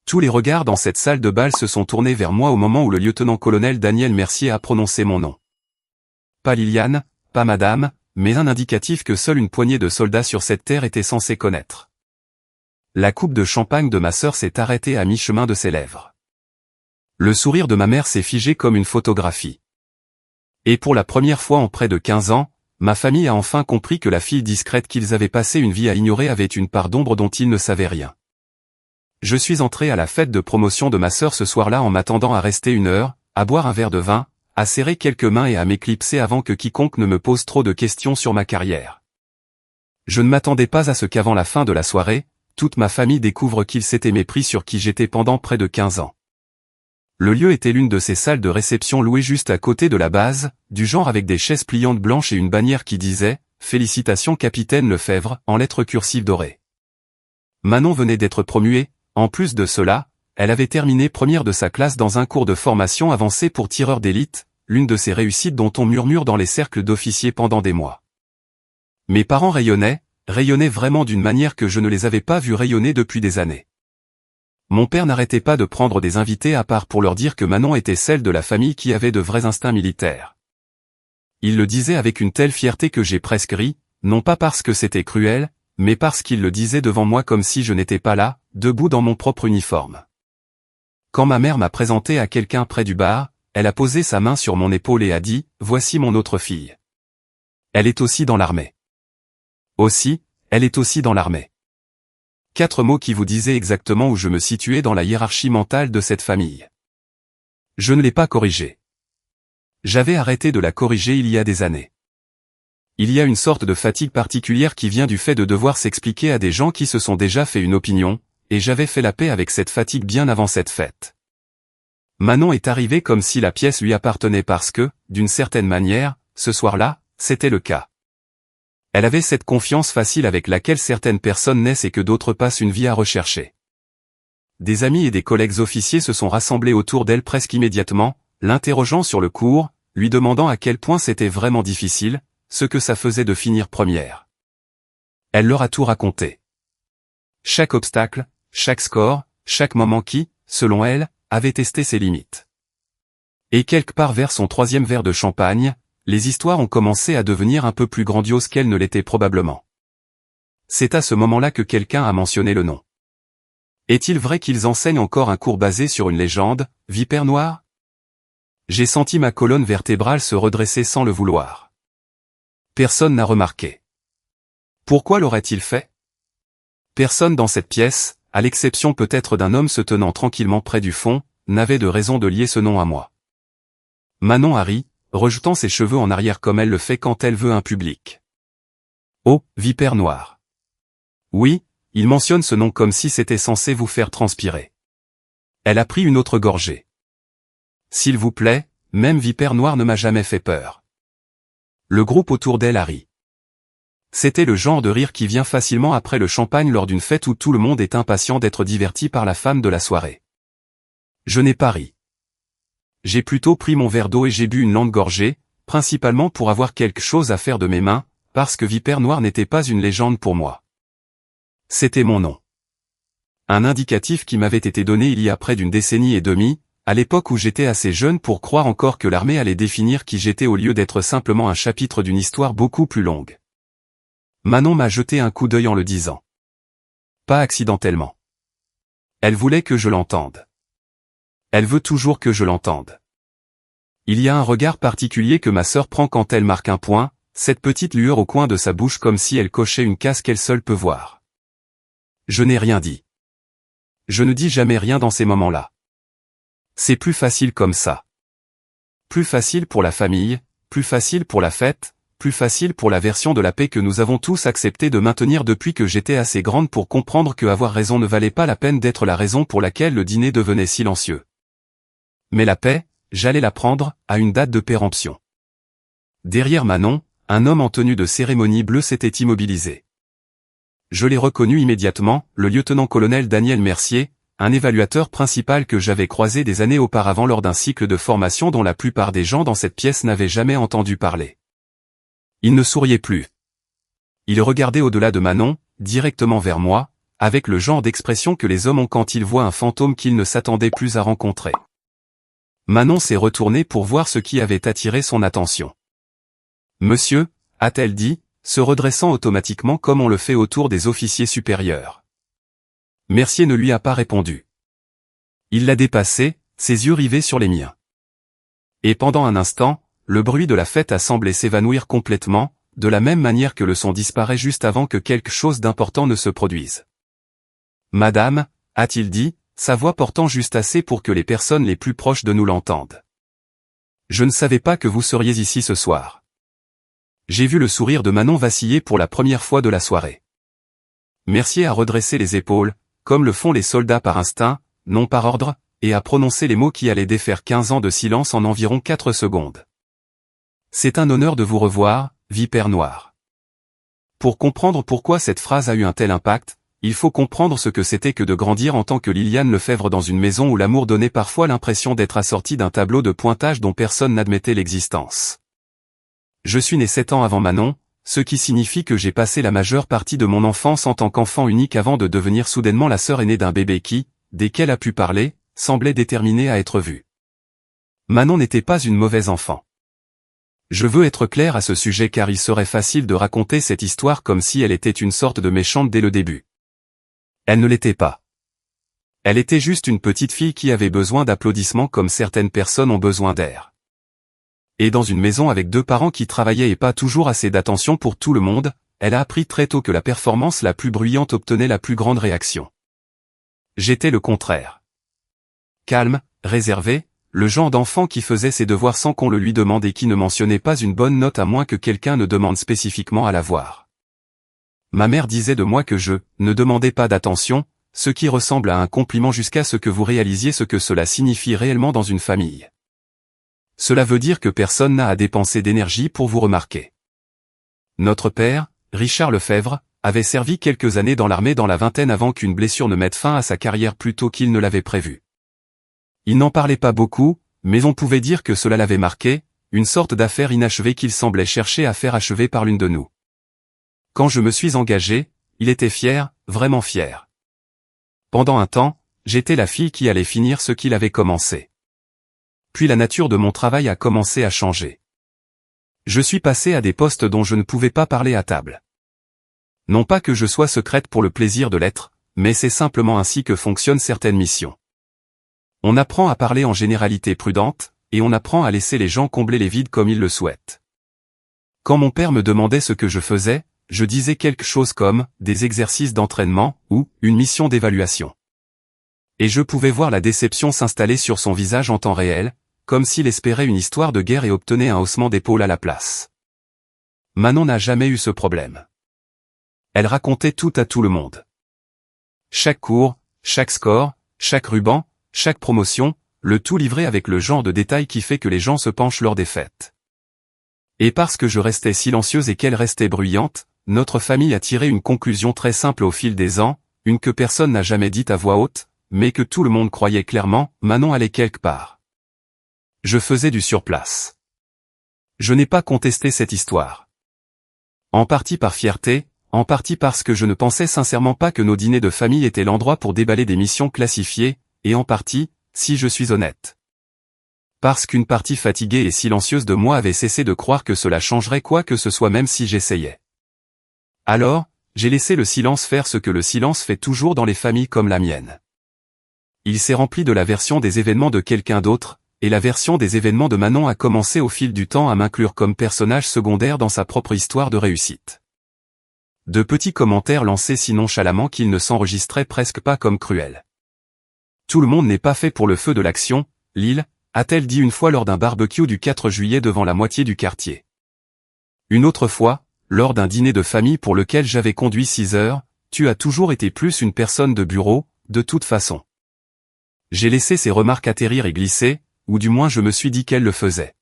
Tous les regards dans cette salle de bal se sont tournés vers moi au moment où le lieutenant-colonel Daniel Mercier a prononcé mon nom. Pas Liliane, pas madame, mais un indicatif que seule une poignée de soldats sur cette terre était censée connaître. La coupe de champagne de ma sœur s'est arrêtée à mi-chemin de ses lèvres. Le sourire de ma mère s'est figé comme une photographie. Et pour la première fois en près de 15 ans, ma famille a enfin compris que la fille discrète qu'ils avaient passé une vie à ignorer avait une part d'ombre dont ils ne savaient rien. Je suis entré à la fête de promotion de ma sœur ce soir-là en m'attendant à rester 1 heure, à boire un verre de vin, à serrer quelques mains et à m'éclipser avant que quiconque ne me pose trop de questions sur ma carrière. Je ne m'attendais pas à ce qu'avant la fin de la soirée, toute ma famille découvre qu'il s'était mépris sur qui j'étais pendant près de 15 ans. Le lieu était l'une de ces salles de réception louées juste à côté de la base, du genre avec des chaises pliantes blanches et une bannière qui disait « Félicitations capitaine Lefebvre » en lettres cursives dorées. Manon venait d'être promuée, en plus de cela, elle avait terminé première de sa classe dans un cours de formation avancée pour tireurs d'élite, l'une de ces réussites dont on murmure dans les cercles d'officiers pendant des mois. Mes parents rayonnaient vraiment d'une manière que je ne les avais pas vus rayonner depuis des années. Mon père n'arrêtait pas de prendre des invités à part pour leur dire que Manon était celle de la famille qui avait de vrais instincts militaires. Il le disait avec une telle fierté que j'ai presque ri, non pas parce que c'était cruel, mais parce qu'il le disait devant moi comme si je n'étais pas là, debout dans mon propre uniforme. Quand ma mère m'a présenté à quelqu'un près du bar, elle a posé sa main sur mon épaule et a dit « Voici mon autre fille. Elle est aussi dans l'armée. » Aussi, elle est aussi dans l'armée. 4 mots qui vous disaient exactement où je me situais dans la hiérarchie mentale de cette famille. Je ne l'ai pas corrigée. J'avais arrêté de la corriger il y a des années. Il y a une sorte de fatigue particulière qui vient du fait de devoir s'expliquer à des gens qui se sont déjà fait une opinion, et j'avais fait la paix avec cette fatigue bien avant cette fête. Manon est arrivée comme si la pièce lui appartenait parce que, d'une certaine manière, ce soir-là, c'était le cas. Elle avait cette confiance facile avec laquelle certaines personnes naissent et que d'autres passent une vie à rechercher. Des amis et des collègues officiers se sont rassemblés autour d'elle presque immédiatement, l'interrogeant sur le cours, lui demandant à quel point c'était vraiment difficile, ce que ça faisait de finir première. Elle leur a tout raconté. Chaque obstacle, chaque score, chaque moment qui, selon elle, avait testé ses limites. Et quelque part vers son 3e verre de champagne, les histoires ont commencé à devenir un peu plus grandioses qu'elles ne l'étaient probablement. C'est à ce moment-là que quelqu'un a mentionné le nom. Est-il vrai qu'ils enseignent encore un cours basé sur une légende, Vipère Noire ? J'ai senti ma colonne vertébrale se redresser sans le vouloir. Personne n'a remarqué. Pourquoi l'aurait-il fait ? Personne dans cette pièce, à l'exception peut-être d'un homme se tenant tranquillement près du fond, n'avait de raison de lier ce nom à moi. Manon a ri, rejetant ses cheveux en arrière comme elle le fait quand elle veut un public. Oh, Vipère Noire. Oui, il mentionne ce nom comme si c'était censé vous faire transpirer. Elle a pris une autre gorgée. S'il vous plaît, même Vipère Noire ne m'a jamais fait peur. Le groupe autour d'elle a ri. C'était le genre de rire qui vient facilement après le champagne lors d'une fête où tout le monde est impatient d'être diverti par la femme de la soirée. Je n'ai pas ri. J'ai plutôt pris mon verre d'eau et j'ai bu une lente gorgée, principalement pour avoir quelque chose à faire de mes mains, parce que Vipère Noire n'était pas une légende pour moi. C'était mon nom. Un indicatif qui m'avait été donné il y a près d'une décennie et demie, à l'époque où j'étais assez jeune pour croire encore que l'armée allait définir qui j'étais au lieu d'être simplement un chapitre d'une histoire beaucoup plus longue. Manon m'a jeté un coup d'œil en le disant. Pas accidentellement. Elle voulait que je l'entende. Elle veut toujours que je l'entende. Il y a un regard particulier que ma sœur prend quand elle marque un point, cette petite lueur au coin de sa bouche comme si elle cochait une case qu'elle seule peut voir. Je n'ai rien dit. Je ne dis jamais rien dans ces moments-là. C'est plus facile comme ça. Plus facile pour la famille, plus facile pour la fête, plus facile pour la version de la paix que nous avons tous accepté de maintenir depuis que j'étais assez grande pour comprendre que avoir raison ne valait pas la peine d'être la raison pour laquelle le dîner devenait silencieux. Mais la paix, j'allais la prendre, à une date de péremption. Derrière Manon, un homme en tenue de cérémonie bleue s'était immobilisé. Je l'ai reconnu immédiatement, le lieutenant-colonel Daniel Mercier, un évaluateur principal que j'avais croisé des années auparavant lors d'un cycle de formation dont la plupart des gens dans cette pièce n'avaient jamais entendu parler. Il ne souriait plus. Il regardait au-delà de Manon, directement vers moi, avec le genre d'expression que les hommes ont quand ils voient un fantôme qu'ils ne s'attendaient plus à rencontrer. Manon s'est retournée pour voir ce qui avait attiré son attention. « Monsieur » a-t-elle dit, se redressant automatiquement comme on le fait autour des officiers supérieurs. Mercier ne lui a pas répondu. Il l'a dépassé, ses yeux rivés sur les miens. Et pendant un instant, le bruit de la fête a semblé s'évanouir complètement, de la même manière que le son disparaît juste avant que quelque chose d'important ne se produise. « Madame » a-t-il dit, sa voix portant juste assez pour que les personnes les plus proches de nous l'entendent. « Je ne savais pas que vous seriez ici ce soir. » J'ai vu le sourire de Manon vaciller pour la première fois de la soirée. Mercier a redressé les épaules, comme le font les soldats par instinct, non par ordre, et a prononcé les mots qui allaient défaire 15 ans de silence en environ 4 secondes. « C'est un honneur de vous revoir, vipère noire. » Pour comprendre pourquoi cette phrase a eu un tel impact, il faut comprendre ce que c'était que de grandir en tant que Liliane Lefebvre dans une maison où l'amour donnait parfois l'impression d'être assorti d'un tableau de pointage dont personne n'admettait l'existence. Je suis né 7 ans avant Manon, ce qui signifie que j'ai passé la majeure partie de mon enfance en tant qu'enfant unique avant de devenir soudainement la sœur aînée d'un bébé qui, dès qu'elle a pu parler, semblait déterminée à être vue. Manon n'était pas une mauvaise enfant. Je veux être clair à ce sujet car il serait facile de raconter cette histoire comme si elle était une sorte de méchante dès le début. Elle ne l'était pas. Elle était juste une petite fille qui avait besoin d'applaudissements comme certaines personnes ont besoin d'air. Et dans une maison avec 2 parents qui travaillaient et pas toujours assez d'attention pour tout le monde, elle a appris très tôt que la performance la plus bruyante obtenait la plus grande réaction. J'étais le contraire. Calme, réservé, le genre d'enfant qui faisait ses devoirs sans qu'on le lui demande et qui ne mentionnait pas une bonne note à moins que quelqu'un ne demande spécifiquement à l'avoir. Ma mère disait de moi que je ne demandais pas d'attention, ce qui ressemble à un compliment jusqu'à ce que vous réalisiez ce que cela signifie réellement dans une famille. Cela veut dire que personne n'a à dépenser d'énergie pour vous remarquer. Notre père, Richard Lefebvre, avait servi quelques années dans l'armée dans la vingtaine avant qu'une blessure ne mette fin à sa carrière plus tôt qu'il ne l'avait prévu. Il n'en parlait pas beaucoup, mais on pouvait dire que cela l'avait marqué, une sorte d'affaire inachevée qu'il semblait chercher à faire achever par l'une de nous. Quand je me suis engagé, il était fier, vraiment fier. Pendant un temps, j'étais la fille qui allait finir ce qu'il avait commencé. Puis la nature de mon travail a commencé à changer. Je suis passé à des postes dont je ne pouvais pas parler à table. Non pas que je sois secrète pour le plaisir de l'être, mais c'est simplement ainsi que fonctionnent certaines missions. On apprend à parler en généralité prudente, et on apprend à laisser les gens combler les vides comme ils le souhaitent. Quand mon père me demandait ce que je faisais, je disais quelque chose comme « des exercices d'entraînement » ou « une mission d'évaluation ». Et je pouvais voir la déception s'installer sur son visage en temps réel, comme s'il espérait une histoire de guerre et obtenait un haussement d'épaule à la place. Manon n'a jamais eu ce problème. Elle racontait tout à tout le monde. Chaque cours, chaque score, chaque ruban, chaque promotion, le tout livré avec le genre de détail qui fait que les gens se penchent lors des fêtes. Et parce que je restais silencieuse et qu'elle restait bruyante, notre famille a tiré une conclusion très simple au fil des ans, une que personne n'a jamais dite à voix haute, mais que tout le monde croyait clairement, Manon allait quelque part. Je faisais du surplace. Je n'ai pas contesté cette histoire. En partie par fierté, en partie parce que je ne pensais sincèrement pas que nos dîners de famille étaient l'endroit pour déballer des missions classifiées, et en partie, si je suis honnête. Parce qu'une partie fatiguée et silencieuse de moi avait cessé de croire que cela changerait quoi que ce soit même si j'essayais. Alors, j'ai laissé le silence faire ce que le silence fait toujours dans les familles comme la mienne. Il s'est rempli de la version des événements de quelqu'un d'autre, et la version des événements de Manon a commencé au fil du temps à m'inclure comme personnage secondaire dans sa propre histoire de réussite. De petits commentaires lancés si nonchalamment qu'ils ne s'enregistraient presque pas comme cruels. Tout le monde n'est pas fait pour le feu de l'action, Lille, a-t-elle dit une fois lors d'un barbecue du 4 juillet devant la moitié du quartier. Une autre fois, lors d'un dîner de famille pour lequel j'avais conduit 6 heures, tu as toujours été plus une personne de bureau, de toute façon. J'ai laissé ces remarques atterrir et glisser, ou du moins je me suis dit qu'elle le faisait.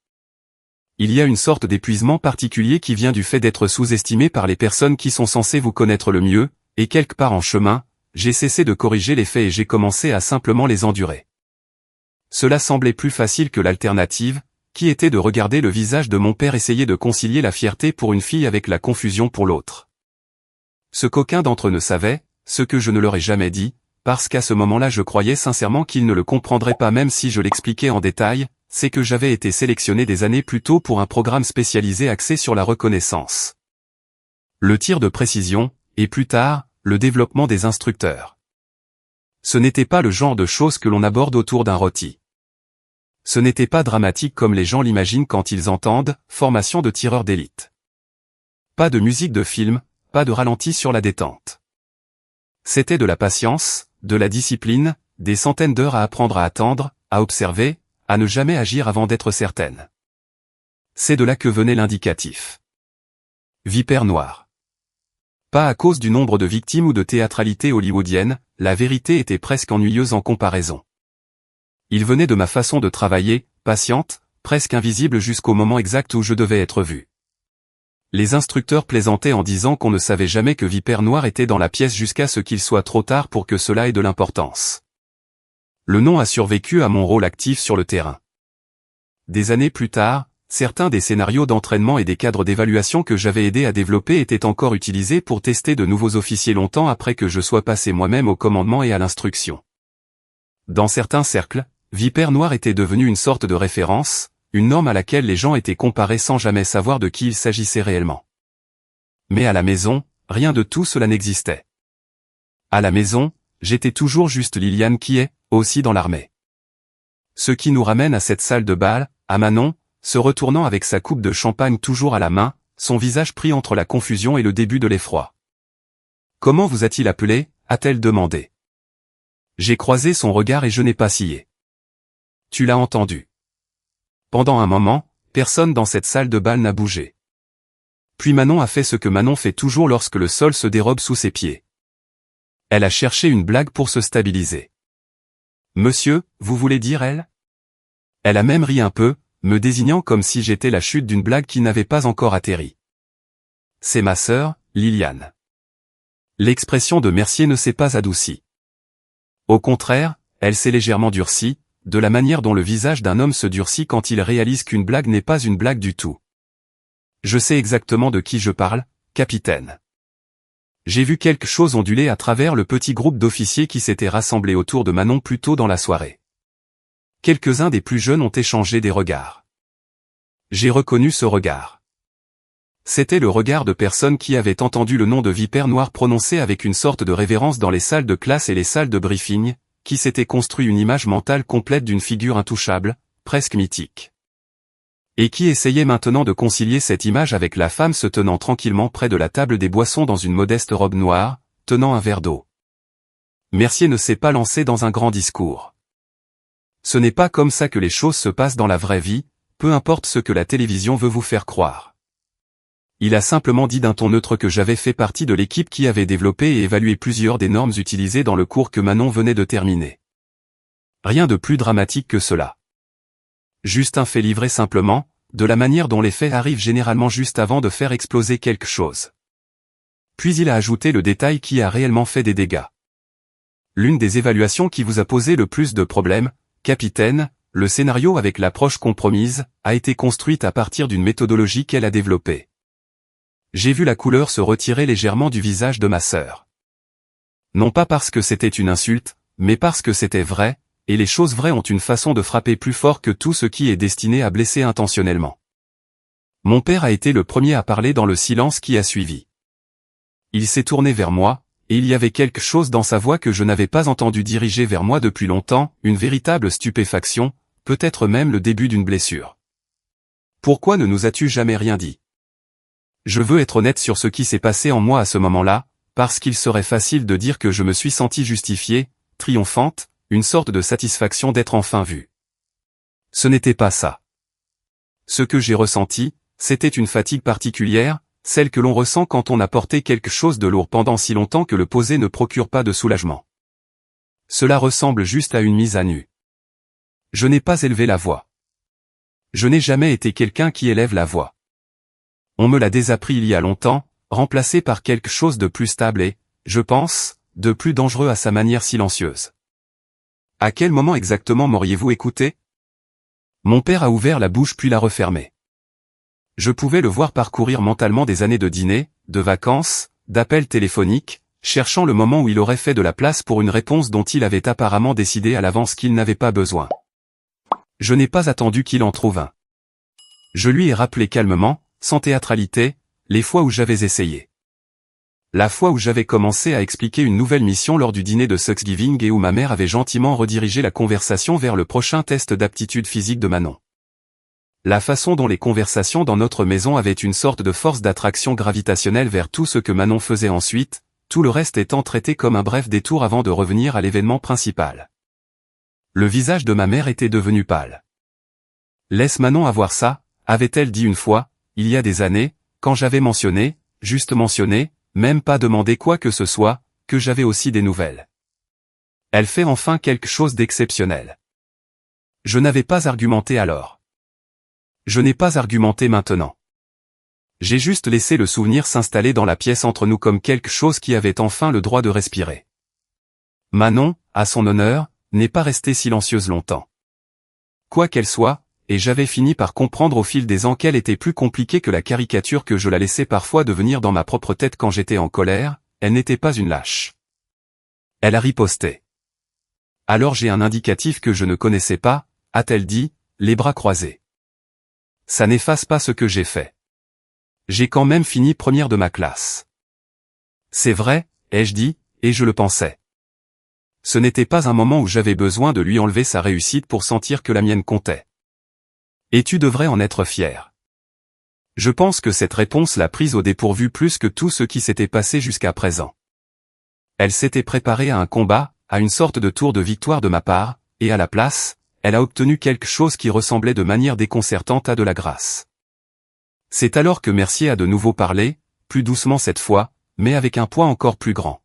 Il y a une sorte d'épuisement particulier qui vient du fait d'être sous-estimé par les personnes qui sont censées vous connaître le mieux, et quelque part en chemin, j'ai cessé de corriger les faits et j'ai commencé à simplement les endurer. Cela semblait plus facile que l'alternative, qui était de regarder le visage de mon père essayer de concilier la fierté pour une fille avec la confusion pour l'autre. Ce qu'aucun d'entre eux ne savait, ce que je ne leur ai jamais dit, parce qu'à ce moment-là je croyais sincèrement qu'ils ne le comprendraient pas même si je l'expliquais en détail, c'est que j'avais été sélectionné des années plus tôt pour un programme spécialisé axé sur la reconnaissance. Le tir de précision, et plus tard, le développement des instructeurs. Ce n'était pas le genre de choses que l'on aborde autour d'un rôti. Ce n'était pas dramatique comme les gens l'imaginent quand ils entendent « formation de tireur d'élite ». Pas de musique de film, pas de ralenti sur la détente. C'était de la patience, de la discipline, des centaines d'heures à apprendre à attendre, à observer, à ne jamais agir avant d'être certaine. C'est de là que venait l'indicatif. Vipère noire. Pas à cause du nombre de victimes ou de théâtralité hollywoodienne, la vérité était presque ennuyeuse en comparaison. Il venait de ma façon de travailler, patiente, presque invisible jusqu'au moment exact où je devais être vu. Les instructeurs plaisantaient en disant qu'on ne savait jamais que Vipère Noire était dans la pièce jusqu'à ce qu'il soit trop tard pour que cela ait de l'importance. Le nom a survécu à mon rôle actif sur le terrain. Des années plus tard, certains des scénarios d'entraînement et des cadres d'évaluation que j'avais aidé à développer étaient encore utilisés pour tester de nouveaux officiers longtemps après que je sois passé moi-même au commandement et à l'instruction. Dans certains cercles, Vipère Noire était devenu une sorte de référence, une norme à laquelle les gens étaient comparés sans jamais savoir de qui il s'agissait réellement. Mais à la maison, rien de tout cela n'existait. À la maison, j'étais toujours juste Liliane qui est, aussi dans l'armée. Ce qui nous ramène à cette salle de bal, à Manon, se retournant avec sa coupe de champagne toujours à la main, son visage pris entre la confusion et le début de l'effroi. « Comment vous a-t-il appelé » a-t-elle demandé. J'ai croisé son regard et je n'ai pas scié. « Tu l'as entendu. » Pendant un moment, personne dans cette salle de bal n'a bougé. Puis Manon a fait ce que Manon fait toujours lorsque le sol se dérobe sous ses pieds. Elle a cherché une blague pour se stabiliser. « Monsieur, vous voulez dire elle ?» Elle a même ri un peu, me désignant comme si j'étais la chute d'une blague qui n'avait pas encore atterri. « C'est ma sœur, Liliane. » L'expression de Mercier ne s'est pas adoucie. Au contraire, elle s'est légèrement durcie, de la manière dont le visage d'un homme se durcit quand il réalise qu'une blague n'est pas une blague du tout. Je sais exactement de qui je parle, capitaine. J'ai vu quelque chose onduler à travers le petit groupe d'officiers qui s'était rassemblé autour de Manon plus tôt dans la soirée. Quelques-uns des plus jeunes ont échangé des regards. J'ai reconnu ce regard. C'était le regard de personnes qui avaient entendu le nom de Vipère Noire prononcé avec une sorte de révérence dans les salles de classe et les salles de briefing, qui s'était construit une image mentale complète d'une figure intouchable, presque mythique. Et qui essayait maintenant de concilier cette image avec la femme se tenant tranquillement près de la table des boissons dans une modeste robe noire, tenant un verre d'eau. Mercier ne s'est pas lancé dans un grand discours. Ce n'est pas comme ça que les choses se passent dans la vraie vie, peu importe ce que la télévision veut vous faire croire. Il a simplement dit d'un ton neutre que j'avais fait partie de l'équipe qui avait développé et évalué plusieurs des normes utilisées dans le cours que Manon venait de terminer. Rien de plus dramatique que cela. Juste un fait livré simplement, de la manière dont les faits arrivent généralement juste avant de faire exploser quelque chose. Puis il a ajouté le détail qui a réellement fait des dégâts. L'une des évaluations qui vous a posé le plus de problèmes, capitaine, le scénario avec l'approche compromise, a été construite à partir d'une méthodologie qu'elle a développée. J'ai vu la couleur se retirer légèrement du visage de ma sœur. Non pas parce que c'était une insulte, mais parce que c'était vrai, et les choses vraies ont une façon de frapper plus fort que tout ce qui est destiné à blesser intentionnellement. Mon père a été le premier à parler dans le silence qui a suivi. Il s'est tourné vers moi, et il y avait quelque chose dans sa voix que je n'avais pas entendu diriger vers moi depuis longtemps, une véritable stupéfaction, peut-être même le début d'une blessure. « Pourquoi ne nous as-tu jamais rien dit ? Je veux être honnête sur ce qui s'est passé en moi à ce moment-là, parce qu'il serait facile de dire que je me suis sentie justifiée, triomphante, une sorte de satisfaction d'être enfin vue. Ce n'était pas ça. Ce que j'ai ressenti, c'était une fatigue particulière, celle que l'on ressent quand on a porté quelque chose de lourd pendant si longtemps que le poser ne procure pas de soulagement. Cela ressemble juste à une mise à nu. Je n'ai pas élevé la voix. Je n'ai jamais été quelqu'un qui élève la voix. On me l'a désappris il y a longtemps, remplacé par quelque chose de plus stable et, je pense, de plus dangereux à sa manière silencieuse. À quel moment exactement m'auriez-vous écouté ? Mon père a ouvert la bouche puis l'a refermée. Je pouvais le voir parcourir mentalement des années de dîners, de vacances, d'appels téléphoniques, cherchant le moment où il aurait fait de la place pour une réponse dont il avait apparemment décidé à l'avance qu'il n'avait pas besoin. Je n'ai pas attendu qu'il en trouve un. Je lui ai rappelé calmement, sans théâtralité, les fois où j'avais essayé. La fois où j'avais commencé à expliquer une nouvelle mission lors du dîner de Thanksgiving et où ma mère avait gentiment redirigé la conversation vers le prochain test d'aptitude physique de Manon. La façon dont les conversations dans notre maison avaient une sorte de force d'attraction gravitationnelle vers tout ce que Manon faisait ensuite, tout le reste étant traité comme un bref détour avant de revenir à l'événement principal. Le visage de ma mère était devenu pâle. « Laisse Manon avoir ça », avait-elle dit une fois, il y a des années, quand j'avais mentionné, juste mentionné, même pas demandé quoi que ce soit, que j'avais aussi des nouvelles. Elle fait enfin quelque chose d'exceptionnel. Je n'avais pas argumenté alors. Je n'ai pas argumenté maintenant. J'ai juste laissé le souvenir s'installer dans la pièce entre nous comme quelque chose qui avait enfin le droit de respirer. Manon, à son honneur, n'est pas restée silencieuse longtemps. Quoi qu'elle soit, et j'avais fini par comprendre au fil des ans qu'elle était plus compliquée que la caricature que je la laissais parfois devenir dans ma propre tête quand j'étais en colère, elle n'était pas une lâche. Elle a riposté. Alors j'ai un indicatif que je ne connaissais pas, a-t-elle dit, les bras croisés. Ça n'efface pas ce que j'ai fait. J'ai quand même fini première de ma classe. C'est vrai, ai-je dit, et je le pensais. Ce n'était pas un moment où j'avais besoin de lui enlever sa réussite pour sentir que la mienne comptait. Et tu devrais en être fier. Je pense que cette réponse l'a prise au dépourvu plus que tout ce qui s'était passé jusqu'à présent. Elle s'était préparée à un combat, à une sorte de tour de victoire de ma part, et à la place, elle a obtenu quelque chose qui ressemblait de manière déconcertante à de la grâce. C'est alors que Mercier a de nouveau parlé, plus doucement cette fois, mais avec un poids encore plus grand.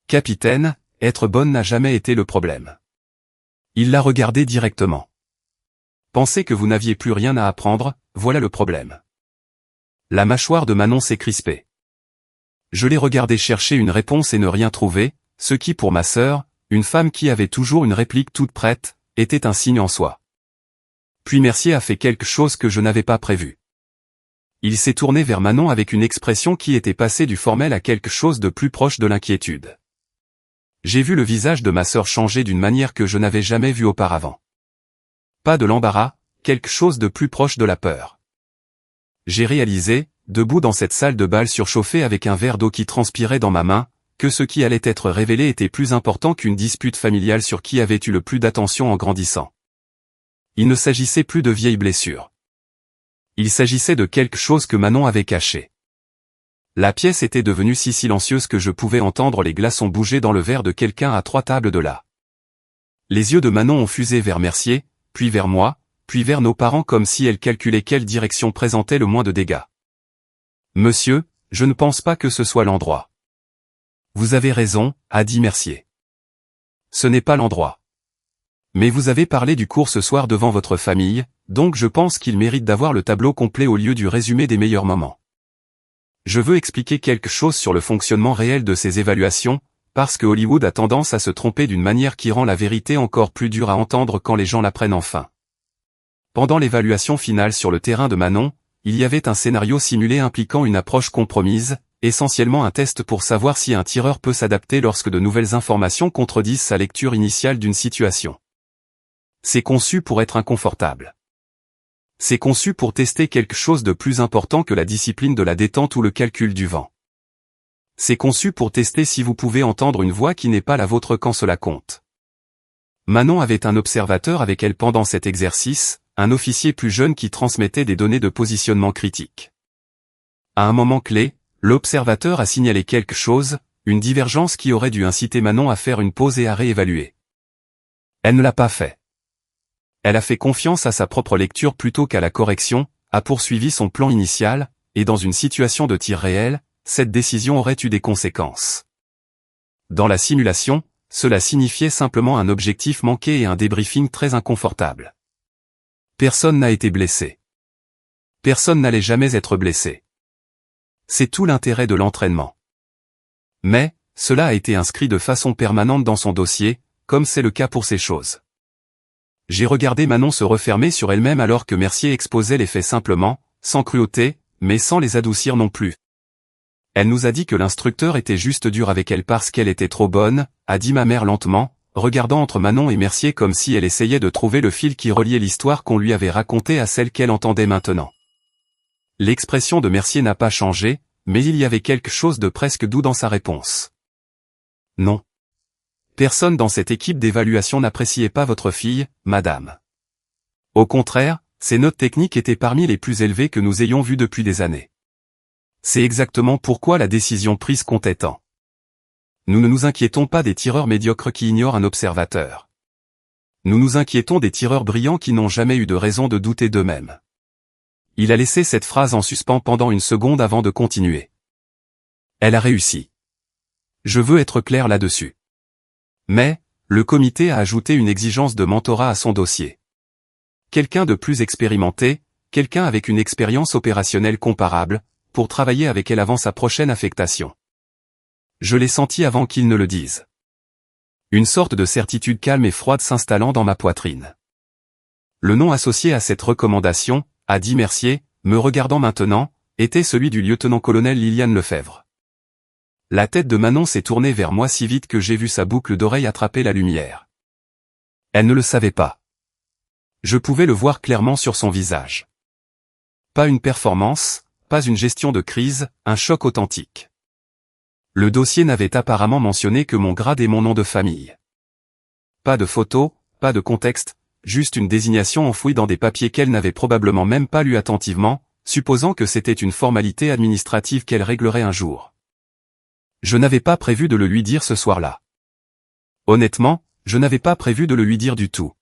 Capitaine, être bonne n'a jamais été le problème. Il l'a regardé directement. Pensez que vous n'aviez plus rien à apprendre, voilà le problème. La mâchoire de Manon s'est crispée. Je l'ai regardé chercher une réponse et ne rien trouver, ce qui pour ma sœur, une femme qui avait toujours une réplique toute prête, était un signe en soi. Puis Mercier a fait quelque chose que je n'avais pas prévu. Il s'est tourné vers Manon avec une expression qui était passée du formel à quelque chose de plus proche de l'inquiétude. J'ai vu le visage de ma sœur changer d'une manière que je n'avais jamais vue auparavant. Pas de l'embarras, quelque chose de plus proche de la peur. J'ai réalisé, debout dans cette salle de bal surchauffée avec un verre d'eau qui transpirait dans ma main, que ce qui allait être révélé était plus important qu'une dispute familiale sur qui avait eu le plus d'attention en grandissant. Il ne s'agissait plus de vieilles blessures. Il s'agissait de quelque chose que Manon avait caché. La pièce était devenue si silencieuse que je pouvais entendre les glaçons bouger dans le verre de quelqu'un à 3 tables de là. Les yeux de Manon ont fusé vers Mercier, puis vers moi, puis vers nos parents comme si elle calculait quelle direction présentait le moins de dégâts. Monsieur, je ne pense pas que ce soit l'endroit. Vous avez raison, a dit Mercier. Ce n'est pas l'endroit. Mais vous avez parlé du cours ce soir devant votre famille, donc je pense qu'il mérite d'avoir le tableau complet au lieu du résumé des meilleurs moments. Je veux expliquer quelque chose sur le fonctionnement réel de ces évaluations, parce que Hollywood a tendance à se tromper d'une manière qui rend la vérité encore plus dure à entendre quand les gens l'apprennent enfin. Pendant l'évaluation finale sur le terrain de Manon, il y avait un scénario simulé impliquant une approche compromise, essentiellement un test pour savoir si un tireur peut s'adapter lorsque de nouvelles informations contredisent sa lecture initiale d'une situation. C'est conçu pour être inconfortable. C'est conçu pour tester quelque chose de plus important que la discipline de la détente ou le calcul du vent. C'est conçu pour tester si vous pouvez entendre une voix qui n'est pas la vôtre quand cela compte. Manon avait un observateur avec elle pendant cet exercice, un officier plus jeune qui transmettait des données de positionnement critique. À un moment clé, l'observateur a signalé quelque chose, une divergence qui aurait dû inciter Manon à faire une pause et à réévaluer. Elle ne l'a pas fait. Elle a fait confiance à sa propre lecture plutôt qu'à la correction, a poursuivi son plan initial, et dans une situation de tir réel, cette décision aurait eu des conséquences. Dans la simulation, cela signifiait simplement un objectif manqué et un débriefing très inconfortable. Personne n'a été blessé. Personne n'allait jamais être blessé. C'est tout l'intérêt de l'entraînement. Mais, cela a été inscrit de façon permanente dans son dossier, comme c'est le cas pour ces choses. J'ai regardé Manon se refermer sur elle-même alors que Mercier exposait les faits simplement, sans cruauté, mais sans les adoucir non plus. Elle nous a dit que l'instructeur était juste dur avec elle parce qu'elle était trop bonne, a dit ma mère lentement, regardant entre Manon et Mercier comme si elle essayait de trouver le fil qui reliait l'histoire qu'on lui avait racontée à celle qu'elle entendait maintenant. L'expression de Mercier n'a pas changé, mais il y avait quelque chose de presque doux dans sa réponse. Non. Personne dans cette équipe d'évaluation n'appréciait pas votre fille, madame. Au contraire, ses notes techniques étaient parmi les plus élevées que nous ayons vues depuis des années. C'est exactement pourquoi la décision prise comptait tant. Nous ne nous inquiétons pas des tireurs médiocres qui ignorent un observateur. Nous nous inquiétons des tireurs brillants qui n'ont jamais eu de raison de douter d'eux-mêmes. Il a laissé cette phrase en suspens pendant une seconde avant de continuer. Elle a réussi. Je veux être clair là-dessus. Mais, le comité a ajouté une exigence de mentorat à son dossier. Quelqu'un de plus expérimenté, quelqu'un avec une expérience opérationnelle comparable, pour travailler avec elle avant sa prochaine affectation. Je l'ai senti avant qu'il ne le dise. Une sorte de certitude calme et froide s'installant dans ma poitrine. Le nom associé à cette recommandation, a dit Mercier, me regardant maintenant, était celui du lieutenant-colonel Liliane Lefebvre. La tête de Manon s'est tournée vers moi si vite que j'ai vu sa boucle d'oreille attraper la lumière. Elle ne le savait pas. Je pouvais le voir clairement sur son visage. Pas une performance, pas une gestion de crise, un choc authentique. Le dossier n'avait apparemment mentionné que mon grade et mon nom de famille. Pas de photo, pas de contexte, juste une désignation enfouie dans des papiers qu'elle n'avait probablement même pas lus attentivement, supposant que c'était une formalité administrative qu'elle réglerait un jour. Je n'avais pas prévu de le lui dire ce soir-là. Honnêtement, je n'avais pas prévu de le lui dire du tout.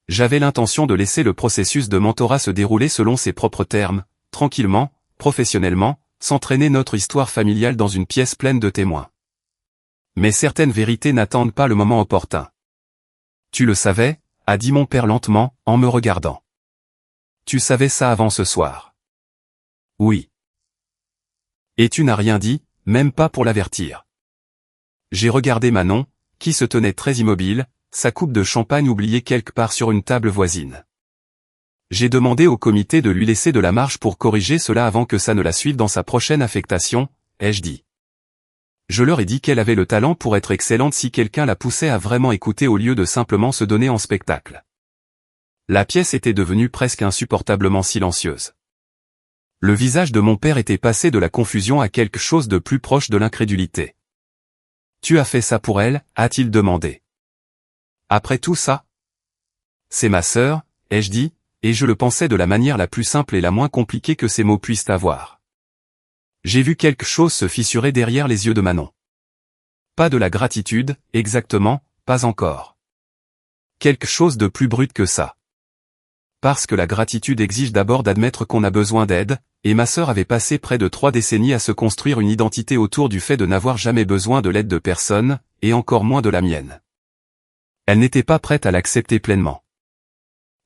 J'avais l'intention de laisser le processus de mentorat se dérouler selon ses propres termes, tranquillement, professionnellement, sans traîner notre histoire familiale dans une pièce pleine de témoins. Mais certaines vérités n'attendent pas le moment opportun. Tu le savais, a dit mon père lentement, en me regardant. Tu savais ça avant ce soir. Oui. Et tu n'as rien dit, même pas pour l'avertir. J'ai regardé Manon, qui se tenait très immobile, sa coupe de champagne oubliée quelque part sur une table voisine. J'ai demandé au comité de lui laisser de la marge pour corriger cela avant que ça ne la suive dans sa prochaine affectation, ai-je dit. Je leur ai dit qu'elle avait le talent pour être excellente si quelqu'un la poussait à vraiment écouter au lieu de simplement se donner en spectacle. La pièce était devenue presque insupportablement silencieuse. Le visage de mon père était passé de la confusion à quelque chose de plus proche de l'incrédulité. « Tu as fait ça pour elle ?» a-t-il demandé. « Après tout ça ?»« C'est ma sœur, ai-je dit, et je le pensais de la manière la plus simple et la moins compliquée que ces mots puissent avoir. J'ai vu quelque chose se fissurer derrière les yeux de Manon. Pas de la gratitude, exactement, pas encore. Quelque chose de plus brut que ça. Parce que la gratitude exige d'abord d'admettre qu'on a besoin d'aide, et ma sœur avait passé près de 3 décennies à se construire une identité autour du fait de n'avoir jamais besoin de l'aide de personne, et encore moins de la mienne. Elle n'était pas prête à l'accepter pleinement.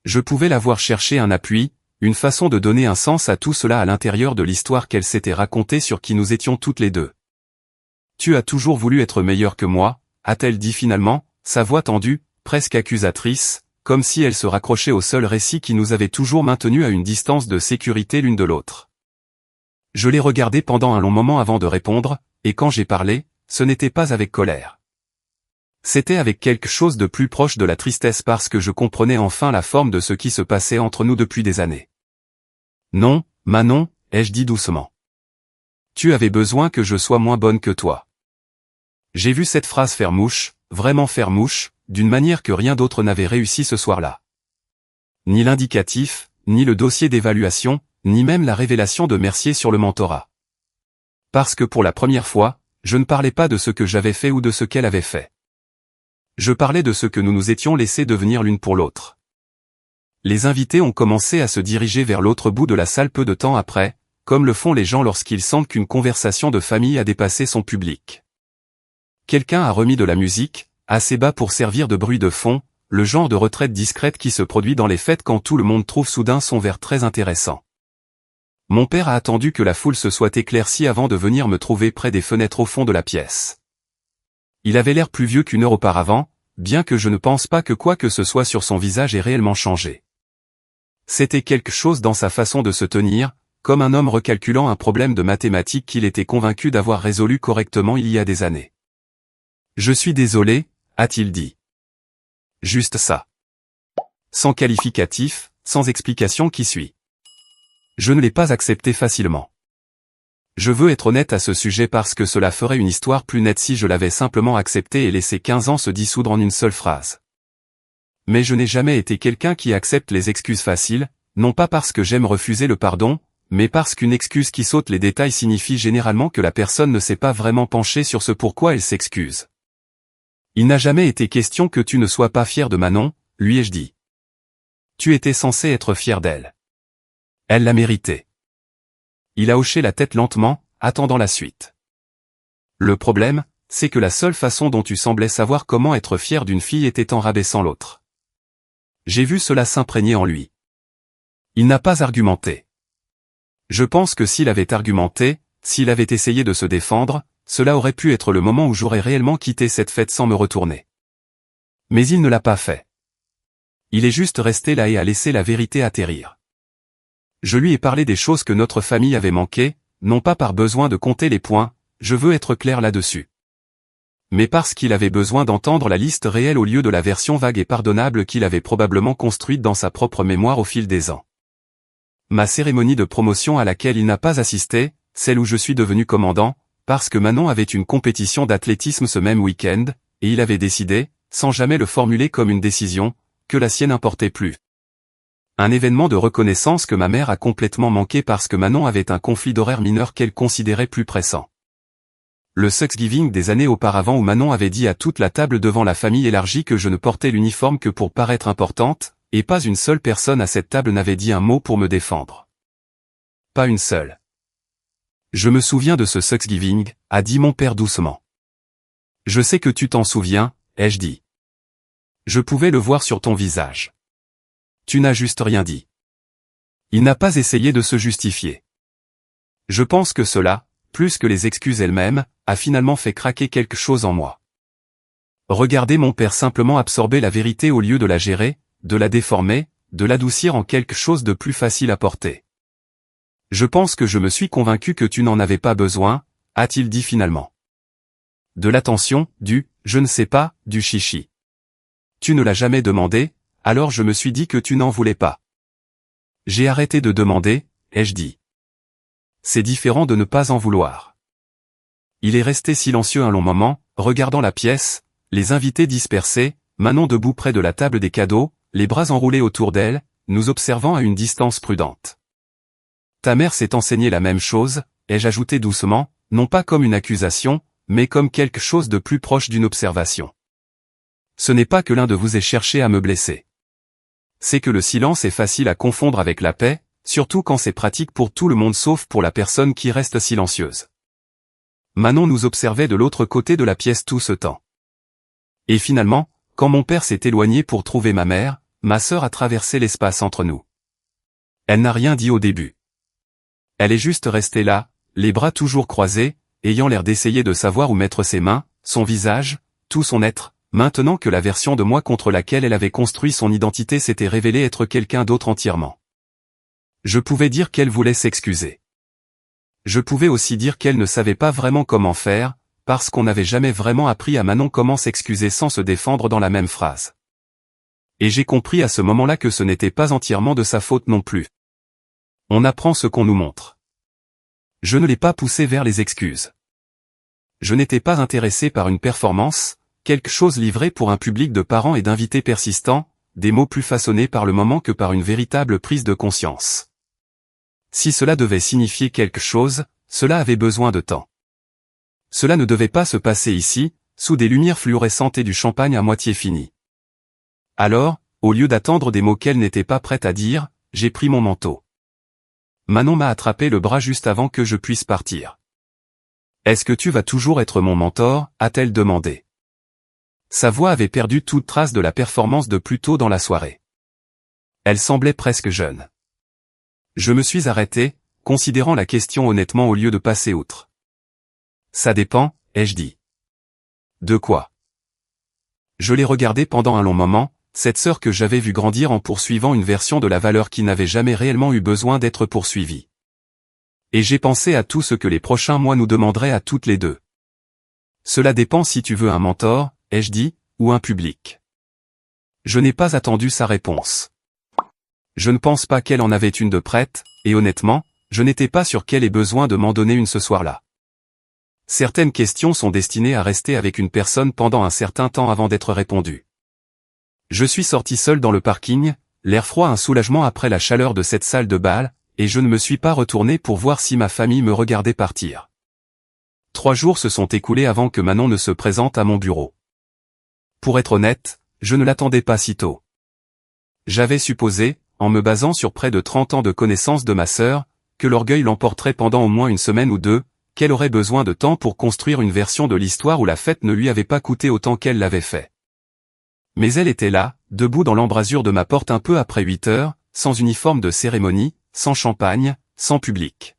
Je pouvais la voir chercher un appui, une façon de donner un sens à tout cela à l'intérieur de l'histoire qu'elle s'était racontée sur qui nous étions toutes les deux. « Tu as toujours voulu être meilleure que moi » a-t-elle dit finalement, sa voix tendue, presque accusatrice, comme si elle se raccrochait au seul récit qui nous avait toujours maintenus à une distance de sécurité l'une de l'autre. Je l'ai regardée pendant un long moment avant de répondre, et quand j'ai parlé, ce n'était pas avec colère. C'était avec quelque chose de plus proche de la tristesse parce que je comprenais enfin la forme de ce qui se passait entre nous depuis des années. « Non, Manon, ai-je dit doucement. Tu avais besoin que je sois moins bonne que toi. » J'ai vu cette phrase faire mouche, vraiment faire mouche, d'une manière que rien d'autre n'avait réussi ce soir-là. Ni l'indicatif, ni le dossier d'évaluation, ni même la révélation de Mercier sur le mentorat. Parce que pour la première fois, je ne parlais pas de ce que j'avais fait ou de ce qu'elle avait fait. Je parlais de ce que nous nous étions laissés devenir l'une pour l'autre. Les invités ont commencé à se diriger vers l'autre bout de la salle peu de temps après, comme le font les gens lorsqu'ils sentent qu'une conversation de famille a dépassé son public. Quelqu'un a remis de la musique, assez bas pour servir de bruit de fond, le genre de retraite discrète qui se produit dans les fêtes quand tout le monde trouve soudain son verre très intéressant. Mon père a attendu que la foule se soit éclaircie avant de venir me trouver près des fenêtres au fond de la pièce. Il avait l'air plus vieux qu'1 heure auparavant, bien que je ne pense pas que quoi que ce soit sur son visage ait réellement changé. C'était quelque chose dans sa façon de se tenir, comme un homme recalculant un problème de mathématiques qu'il était convaincu d'avoir résolu correctement il y a des années. Je suis désolé, a-t-il dit. Juste ça. Sans qualificatif, sans explication qui suit. Je ne l'ai pas accepté facilement. Je veux être honnête à ce sujet parce que cela ferait une histoire plus nette si je l'avais simplement accepté et laissé 15 ans se dissoudre en une seule phrase. Mais je n'ai jamais été quelqu'un qui accepte les excuses faciles, non pas parce que j'aime refuser le pardon, mais parce qu'une excuse qui saute les détails signifie généralement que la personne ne s'est pas vraiment penchée sur ce pourquoi elle s'excuse. Il n'a jamais été question que tu ne sois pas fier de Manon, lui ai-je dit. Tu étais censé être fier d'elle. Elle l'a mérité. Il a hoché la tête lentement, attendant la suite. Le problème, c'est que la seule façon dont tu semblais savoir comment être fier d'une fille était en rabaissant l'autre. J'ai vu cela s'imprégner en lui. Il n'a pas argumenté. Je pense que s'il avait argumenté, s'il avait essayé de se défendre, cela aurait pu être le moment où j'aurais réellement quitté cette fête sans me retourner. Mais il ne l'a pas fait. Il est juste resté là et a laissé la vérité atterrir. Je lui ai parlé des choses que notre famille avait manquées, non pas par besoin de compter les points, je veux être clair là-dessus. Mais parce qu'il avait besoin d'entendre la liste réelle au lieu de la version vague et pardonnable qu'il avait probablement construite dans sa propre mémoire au fil des ans. Ma cérémonie de promotion à laquelle il n'a pas assisté, celle où je suis devenu commandant, parce que Manon avait une compétition d'athlétisme ce même week-end, et il avait décidé, sans jamais le formuler comme une décision, que la sienne importait plus. Un événement de reconnaissance que ma mère a complètement manqué parce que Manon avait un conflit d'horaire mineur qu'elle considérait plus pressant. Le Thanksgiving des années auparavant où Manon avait dit à toute la table devant la famille élargie que je ne portais l'uniforme que pour paraître importante, et pas une seule personne à cette table n'avait dit un mot pour me défendre. Pas une seule. Je me souviens de ce Thanksgiving, a dit mon père doucement. Je sais que tu t'en souviens, ai-je dit. Je pouvais le voir sur ton visage. Tu n'as juste rien dit. Il n'a pas essayé de se justifier. Je pense que cela, plus que les excuses elles-mêmes, a finalement fait craquer quelque chose en moi. Regarder mon père simplement absorber la vérité au lieu de la gérer, de la déformer, de l'adoucir en quelque chose de plus facile à porter. Je pense que je me suis convaincu que tu n'en avais pas besoin, a-t-il dit finalement. De l'attention, du « je ne sais pas », du chichi. Tu ne l'as jamais demandé, alors je me suis dit que tu n'en voulais pas. J'ai arrêté de demander, ai-je dit. C'est différent de ne pas en vouloir. Il est resté silencieux un long moment, regardant la pièce, les invités dispersés, Manon debout près de la table des cadeaux, les bras enroulés autour d'elle, nous observant à une distance prudente. Ta mère s'est enseignée la même chose, ai-je ajouté doucement, non pas comme une accusation, mais comme quelque chose de plus proche d'une observation. Ce n'est pas que l'un de vous ait cherché à me blesser. C'est que le silence est facile à confondre avec la paix, surtout quand c'est pratique pour tout le monde sauf pour la personne qui reste silencieuse. Manon nous observait de l'autre côté de la pièce tout ce temps. Et finalement, quand mon père s'est éloigné pour trouver ma mère, ma sœur a traversé l'espace entre nous. Elle n'a rien dit au début. Elle est juste restée là, les bras toujours croisés, ayant l'air d'essayer de savoir où mettre ses mains, son visage, tout son être, maintenant que la version de moi contre laquelle elle avait construit son identité s'était révélée être quelqu'un d'autre entièrement. Je pouvais dire qu'elle voulait s'excuser. Je pouvais aussi dire qu'elle ne savait pas vraiment comment faire, parce qu'on n'avait jamais vraiment appris à Manon comment s'excuser sans se défendre dans la même phrase. Et j'ai compris à ce moment-là que ce n'était pas entièrement de sa faute non plus. On apprend ce qu'on nous montre. Je ne l'ai pas poussé vers les excuses. Je n'étais pas intéressé par une performance, quelque chose livré pour un public de parents et d'invités persistants, des mots plus façonnés par le moment que par une véritable prise de conscience. Si cela devait signifier quelque chose, cela avait besoin de temps. Cela ne devait pas se passer ici, sous des lumières fluorescentes et du champagne à moitié fini. Alors, au lieu d'attendre des mots qu'elle n'était pas prête à dire, j'ai pris mon manteau. Manon m'a attrapé le bras juste avant que je puisse partir. « Est-ce que tu vas toujours être mon mentor ?» a-t-elle demandé. Sa voix avait perdu toute trace de la performance de plus tôt dans la soirée. Elle semblait presque jeune. Je me suis arrêté, considérant la question honnêtement au lieu de passer outre. « Ça dépend, ai-je dit. »« De quoi ?» Je l'ai regardé pendant un long moment, cette sœur que j'avais vue grandir en poursuivant une version de la valeur qui n'avait jamais réellement eu besoin d'être poursuivie. Et j'ai pensé à tout ce que les prochains mois nous demanderaient à toutes les deux. Cela dépend si tu veux un mentor, ai-je dit, ou un public. Je n'ai pas attendu sa réponse. Je ne pense pas qu'elle en avait une de prête, et honnêtement, je n'étais pas sûr qu'elle ait besoin de m'en donner une ce soir-là. Certaines questions sont destinées à rester avec une personne pendant un certain temps avant d'être répondues. Je suis sorti seul dans le parking, l'air froid un soulagement après la chaleur de cette salle de bal, et je ne me suis pas retourné pour voir si ma famille me regardait partir. 3 jours se sont écoulés avant que Manon ne se présente à mon bureau. Pour être honnête, je ne l'attendais pas si tôt. J'avais supposé, en me basant sur près de 30 ans de connaissance de ma sœur, que l'orgueil l'emporterait pendant au moins une semaine ou deux, qu'elle aurait besoin de temps pour construire une version de l'histoire où la fête ne lui avait pas coûté autant qu'elle l'avait fait. Mais elle était là, debout dans l'embrasure de ma porte un peu après 8 heures, sans uniforme de cérémonie, sans champagne, sans public.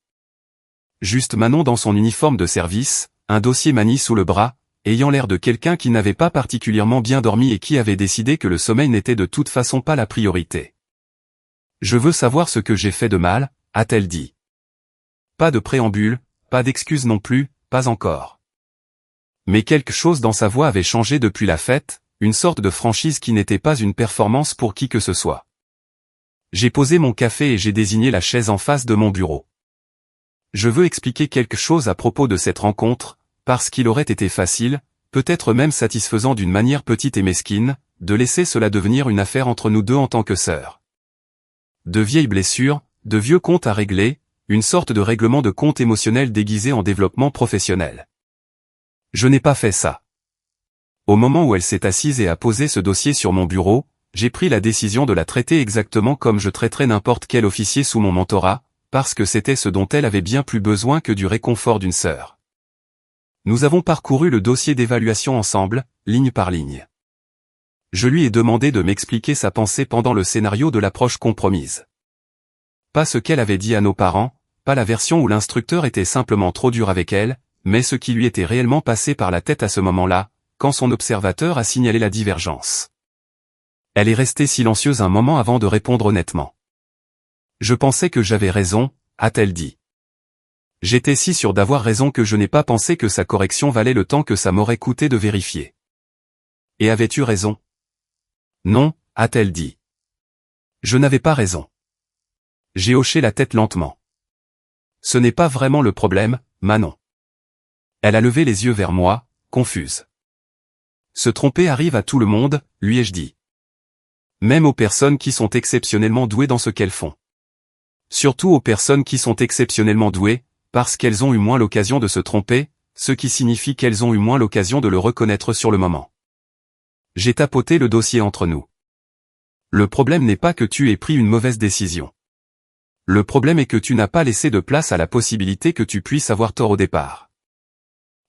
Juste Manon dans son uniforme de service, un dossier manie sous le bras, ayant l'air de quelqu'un qui n'avait pas particulièrement bien dormi et qui avait décidé que le sommeil n'était de toute façon pas la priorité. « Je veux savoir ce que j'ai fait de mal », a-t-elle dit. Pas de préambule, pas d'excuse non plus, pas encore. Mais quelque chose dans sa voix avait changé depuis la fête, une sorte de franchise qui n'était pas une performance pour qui que ce soit. J'ai posé mon café et j'ai désigné la chaise en face de mon bureau. Je veux expliquer quelque chose à propos de cette rencontre, parce qu'il aurait été facile, peut-être même satisfaisant d'une manière petite et mesquine, de laisser cela devenir une affaire entre nous deux en tant que sœurs. De vieilles blessures, de vieux comptes à régler, une sorte de règlement de compte émotionnel déguisé en développement professionnel. Je n'ai pas fait ça. Au moment où elle s'est assise et a posé ce dossier sur mon bureau, j'ai pris la décision de la traiter exactement comme je traiterais n'importe quel officier sous mon mentorat, parce que c'était ce dont elle avait bien plus besoin que du réconfort d'une sœur. Nous avons parcouru le dossier d'évaluation ensemble, ligne par ligne. Je lui ai demandé de m'expliquer sa pensée pendant le scénario de l'approche compromise. Pas ce qu'elle avait dit à nos parents, pas la version où l'instructeur était simplement trop dur avec elle, mais ce qui lui était réellement passé par la tête à ce moment-là, quand son observateur a signalé la divergence. Elle est restée silencieuse un moment avant de répondre honnêtement. Je pensais que j'avais raison, a-t-elle dit. J'étais si sûr d'avoir raison que je n'ai pas pensé que sa correction valait le temps que ça m'aurait coûté de vérifier. Et avais-tu raison? Non, a-t-elle dit. Je n'avais pas raison. J'ai hoché la tête lentement. Ce n'est pas vraiment le problème, Manon. Elle a levé les yeux vers moi, confuse. Se tromper arrive à tout le monde, lui ai-je dit. Même aux personnes qui sont exceptionnellement douées dans ce qu'elles font. Surtout aux personnes qui sont exceptionnellement douées, parce qu'elles ont eu moins l'occasion de se tromper, ce qui signifie qu'elles ont eu moins l'occasion de le reconnaître sur le moment. J'ai tapoté le dossier entre nous. Le problème n'est pas que tu aies pris une mauvaise décision. Le problème est que tu n'as pas laissé de place à la possibilité que tu puisses avoir tort au départ.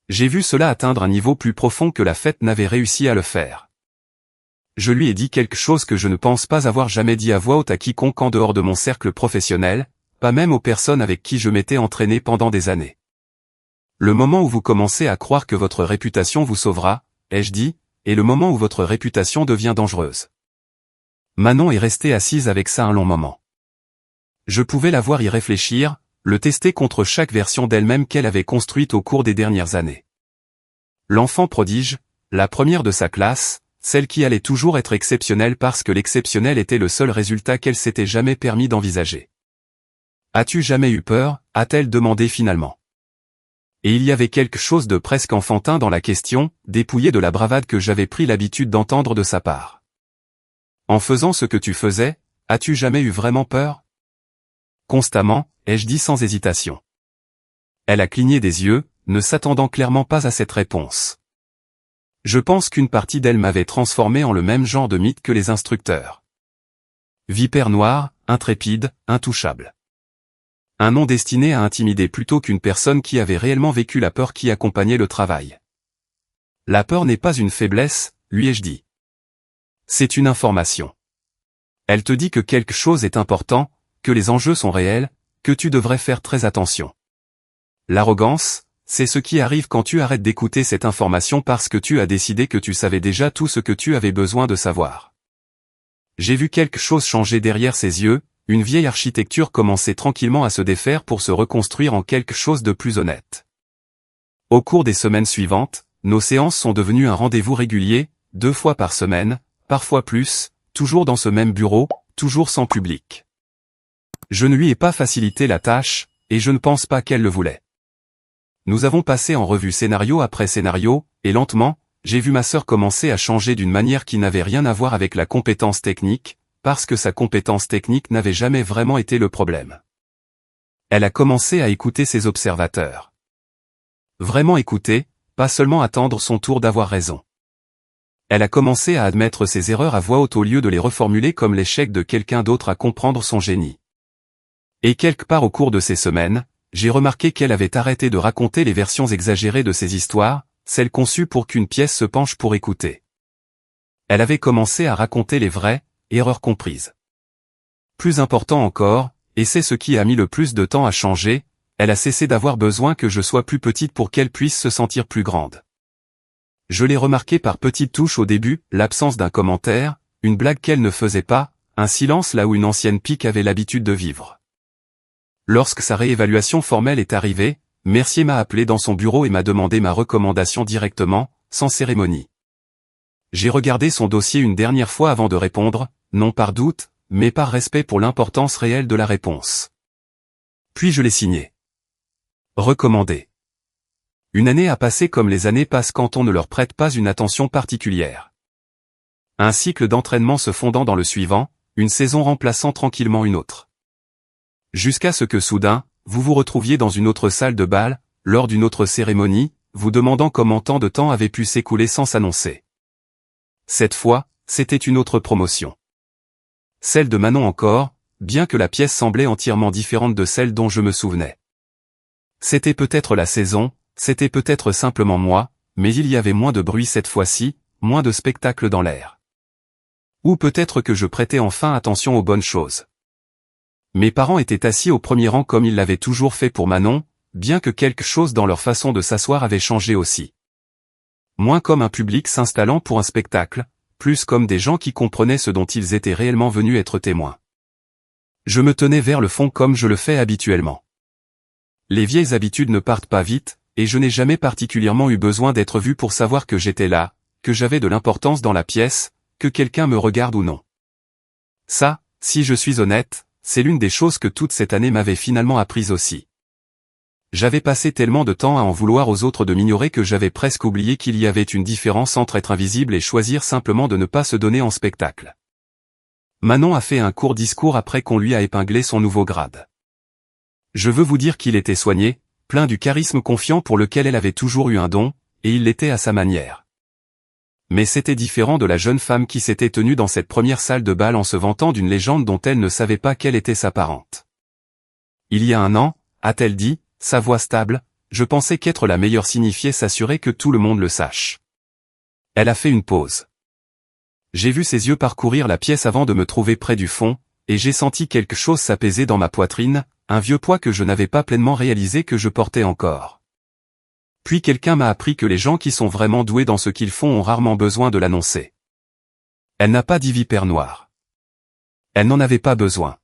J'ai vu cela atteindre un niveau plus profond que la fête n'avait réussi à le faire. Je lui ai dit quelque chose que je ne pense pas avoir jamais dit à voix haute à quiconque en dehors de mon cercle professionnel, pas même aux personnes avec qui je m'étais entraîné pendant des années. Le moment où vous commencez à croire que votre réputation vous sauvera, ai-je dit, est le moment où votre réputation devient dangereuse. Manon est restée assise avec ça un long moment. Je pouvais la voir y réfléchir, le tester contre chaque version d'elle-même qu'elle avait construite au cours des dernières années. L'enfant prodige, la première de sa classe, celle qui allait toujours être exceptionnelle parce que l'exceptionnel était le seul résultat qu'elle s'était jamais permis d'envisager. « As-tu jamais eu peur ?» a-t-elle demandé finalement. Et il y avait quelque chose de presque enfantin dans la question, dépouillée de la bravade que j'avais pris l'habitude d'entendre de sa part. En faisant ce que tu faisais, as-tu jamais eu vraiment peur? Constamment, ai-je dit sans hésitation. Elle a cligné des yeux, ne s'attendant clairement pas à cette réponse. Je pense qu'une partie d'elle m'avait transformé en le même genre de mythe que les instructeurs. Vipère noire, intrépide, intouchable. Un nom destiné à intimider plutôt qu'une personne qui avait réellement vécu la peur qui accompagnait le travail. La peur n'est pas une faiblesse, lui ai-je dit. C'est une information. Elle te dit que quelque chose est important, que les enjeux sont réels, que tu devrais faire très attention. L'arrogance, c'est ce qui arrive quand tu arrêtes d'écouter cette information parce que tu as décidé que tu savais déjà tout ce que tu avais besoin de savoir. J'ai vu quelque chose changer derrière ses yeux, une vieille architecture commençait tranquillement à se défaire pour se reconstruire en quelque chose de plus honnête. Au cours des semaines suivantes, nos séances sont devenues un rendez-vous régulier, 2 fois par semaine, parfois plus, toujours dans ce même bureau, toujours sans public. Je ne lui ai pas facilité la tâche, et je ne pense pas qu'elle le voulait. Nous avons passé en revue scénario après scénario, et lentement, j'ai vu ma sœur commencer à changer d'une manière qui n'avait rien à voir avec la compétence technique, parce que sa compétence technique n'avait jamais vraiment été le problème. Elle a commencé à écouter ses observateurs. Vraiment écouter, pas seulement attendre son tour d'avoir raison. Elle a commencé à admettre ses erreurs à voix haute au lieu de les reformuler comme l'échec de quelqu'un d'autre à comprendre son génie. Et quelque part au cours de ces semaines, j'ai remarqué qu'elle avait arrêté de raconter les versions exagérées de ses histoires, celles conçues pour qu'une pièce se penche pour écouter. Elle avait commencé à raconter les vraies, erreurs comprises. Plus important encore, et c'est ce qui a mis le plus de temps à changer, elle a cessé d'avoir besoin que je sois plus petite pour qu'elle puisse se sentir plus grande. Je l'ai remarqué par petites touches au début, l'absence d'un commentaire, une blague qu'elle ne faisait pas, un silence là où une ancienne pique avait l'habitude de vivre. Lorsque sa réévaluation formelle est arrivée, Mercier m'a appelé dans son bureau et m'a demandé ma recommandation directement, sans cérémonie. J'ai regardé son dossier une dernière fois avant de répondre, non par doute, mais par respect pour l'importance réelle de la réponse. Puis je l'ai signé. Recommandé. Une année a passé comme les années passent quand on ne leur prête pas une attention particulière. Un cycle d'entraînement se fondant dans le suivant, une saison remplaçant tranquillement une autre. Jusqu'à ce que soudain, vous vous retrouviez dans une autre salle de bal, lors d'une autre cérémonie, vous demandant comment tant de temps avait pu s'écouler sans s'annoncer. Cette fois, c'était une autre promotion. Celle de Manon encore, bien que la pièce semblait entièrement différente de celle dont je me souvenais. C'était peut-être la saison, c'était peut-être simplement moi, mais il y avait moins de bruit cette fois-ci, moins de spectacle dans l'air. Ou peut-être que je prêtais enfin attention aux bonnes choses. Mes parents étaient assis au premier rang comme ils l'avaient toujours fait pour Manon, bien que quelque chose dans leur façon de s'asseoir avait changé aussi. Moins comme un public s'installant pour un spectacle, plus comme des gens qui comprenaient ce dont ils étaient réellement venus être témoins. Je me tenais vers le fond comme je le fais habituellement. Les vieilles habitudes ne partent pas vite, et je n'ai jamais particulièrement eu besoin d'être vu pour savoir que j'étais là, que j'avais de l'importance dans la pièce, que quelqu'un me regarde ou non. Ça, si je suis honnête, c'est l'une des choses que toute cette année m'avait finalement apprise aussi. J'avais passé tellement de temps à en vouloir aux autres de m'ignorer que j'avais presque oublié qu'il y avait une différence entre être invisible et choisir simplement de ne pas se donner en spectacle. Manon a fait un court discours après qu'on lui a épinglé son nouveau grade. Je veux vous dire qu'il était soigné, plein du charisme confiant pour lequel elle avait toujours eu un don, et il l'était à sa manière. Mais c'était différent de la jeune femme qui s'était tenue dans cette première salle de bal en se vantant d'une légende dont elle ne savait pas quelle était sa parente. Il y a un an, a-t-elle dit, sa voix stable, je pensais qu'être la meilleure signifiait s'assurer que tout le monde le sache. Elle a fait une pause. J'ai vu ses yeux parcourir la pièce avant de me trouver près du fond, et j'ai senti quelque chose s'apaiser dans ma poitrine, un vieux poids que je n'avais pas pleinement réalisé que je portais encore. Puis quelqu'un m'a appris que les gens qui sont vraiment doués dans ce qu'ils font ont rarement besoin de l'annoncer. Elle n'a pas dit vipère noire. Elle n'en avait pas besoin.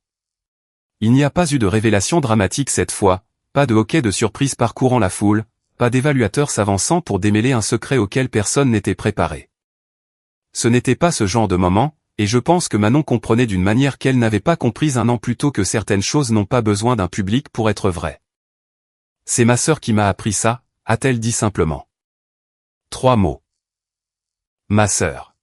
Il n'y a pas eu de révélation dramatique cette fois, pas de hoquet de surprise parcourant la foule, pas d'évaluateur s'avançant pour démêler un secret auquel personne n'était préparé. Ce n'était pas ce genre de moment, et je pense que Manon comprenait d'une manière qu'elle n'avait pas comprise un an plus tôt que certaines choses n'ont pas besoin d'un public pour être vraies. C'est ma sœur qui m'a appris ça, a-t-elle dit simplement. 3 mots. Ma sœur.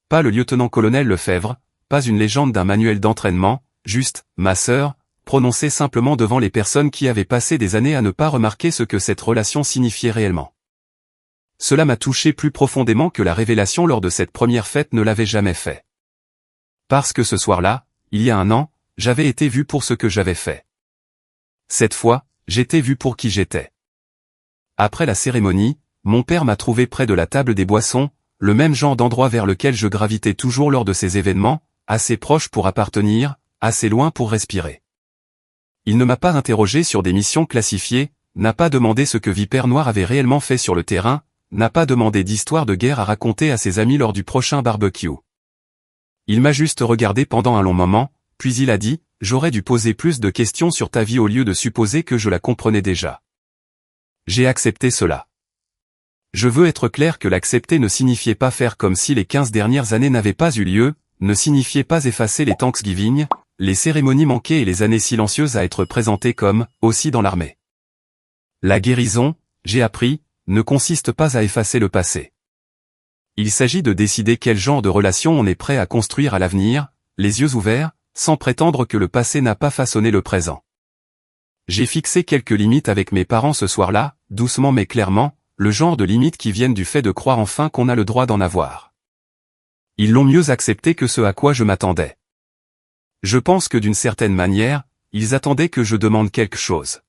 Pas le lieutenant-colonel Lefebvre, pas une légende d'un manuel d'entraînement, juste « ma sœur », prononcé simplement devant les personnes qui avaient passé des années à ne pas remarquer ce que cette relation signifiait réellement. Cela m'a touché plus profondément que la révélation lors de cette première fête ne l'avait jamais fait. Parce que ce soir-là, il y a un an, j'avais été vu pour ce que j'avais fait. Cette fois, j'étais vu pour qui j'étais. Après la cérémonie, mon père m'a trouvé près de la table des boissons, le même genre d'endroit vers lequel je gravitais toujours lors de ces événements, assez proche pour appartenir, assez loin pour respirer. Il ne m'a pas interrogé sur des missions classifiées, n'a pas demandé ce que Vipère Noire avait réellement fait sur le terrain, n'a pas demandé d'histoire de guerre à raconter à ses amis lors du prochain barbecue. Il m'a juste regardé pendant un long moment, puis il a dit, j'aurais dû poser plus de questions sur ta vie au lieu de supposer que je la comprenais déjà. J'ai accepté cela. Je veux être clair que l'accepter ne signifiait pas faire comme si les 15 dernières années n'avaient pas eu lieu, ne signifiait pas effacer les Thanksgiving, les cérémonies manquées et les années silencieuses à être présentées comme, aussi dans l'armée. La guérison, j'ai appris, ne consiste pas à effacer le passé. Il s'agit de décider quel genre de relation on est prêt à construire à l'avenir, les yeux ouverts, sans prétendre que le passé n'a pas façonné le présent. J'ai fixé quelques limites avec mes parents ce soir-là, doucement mais clairement, le genre de limites qui viennent du fait de croire enfin qu'on a le droit d'en avoir. Ils l'ont mieux accepté que ce à quoi je m'attendais. Je pense que d'une certaine manière, ils attendaient que je demande quelque chose.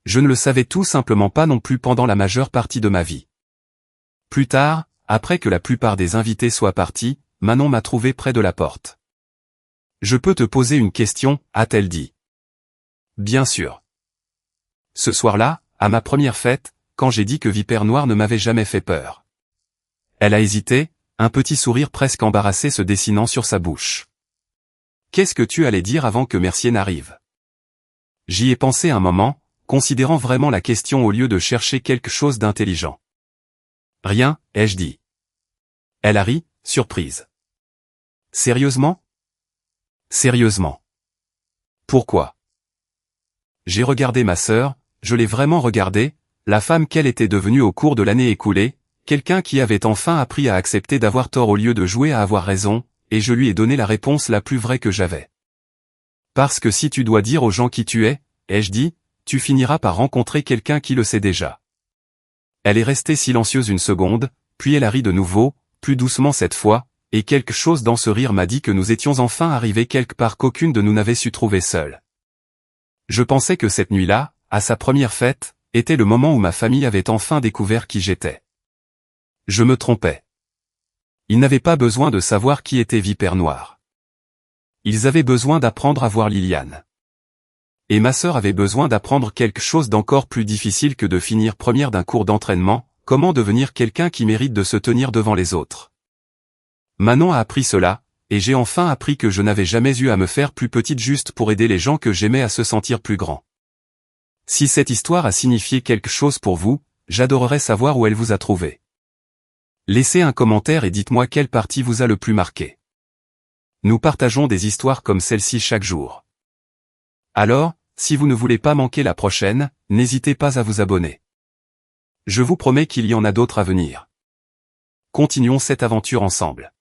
Je ne le savais tout simplement pas non plus pendant la majeure partie de ma vie. Plus tard, après que la plupart des invités soient partis, Manon m'a trouvé près de la porte. « Je peux te poser une question » a-t-elle dit. « Bien sûr. » Ce soir-là, à ma première fête, quand j'ai dit que Vipère Noire ne m'avait jamais fait peur. Elle a hésité, un petit sourire presque embarrassé se dessinant sur sa bouche. « Qu'est-ce que tu allais dire avant que Mercier n'arrive » J'y ai pensé un moment, considérant vraiment la question au lieu de chercher quelque chose d'intelligent. « Rien, ai-je dit. » Elle a ri, surprise. « Sérieusement ?» ?»« Sérieusement. »« Pourquoi ?» J'ai regardé ma sœur, je l'ai vraiment regardée, la femme qu'elle était devenue au cours de l'année écoulée, quelqu'un qui avait enfin appris à accepter d'avoir tort au lieu de jouer à avoir raison, et je lui ai donné la réponse la plus vraie que j'avais. Parce que si tu dois dire aux gens qui tu es, ai-je dit, tu finiras par rencontrer quelqu'un qui le sait déjà. Elle est restée silencieuse une seconde, puis elle a ri de nouveau, plus doucement cette fois, et quelque chose dans ce rire m'a dit que nous étions enfin arrivés quelque part qu'aucune de nous n'avait su trouver seule. Je pensais que cette nuit-là, à sa première fête, était le moment où ma famille avait enfin découvert qui j'étais. Je me trompais. Ils n'avaient pas besoin de savoir qui était Vipère Noire. Ils avaient besoin d'apprendre à voir Liliane. Et ma sœur avait besoin d'apprendre quelque chose d'encore plus difficile que de finir première d'un cours d'entraînement, comment devenir quelqu'un qui mérite de se tenir devant les autres. Manon a appris cela, et j'ai enfin appris que je n'avais jamais eu à me faire plus petite juste pour aider les gens que j'aimais à se sentir plus grands. Si cette histoire a signifié quelque chose pour vous, j'adorerais savoir où elle vous a trouvé. Laissez un commentaire et dites-moi quelle partie vous a le plus marqué. Nous partageons des histoires comme celle-ci chaque jour. Alors, si vous ne voulez pas manquer la prochaine, n'hésitez pas à vous abonner. Je vous promets qu'il y en a d'autres à venir. Continuons cette aventure ensemble.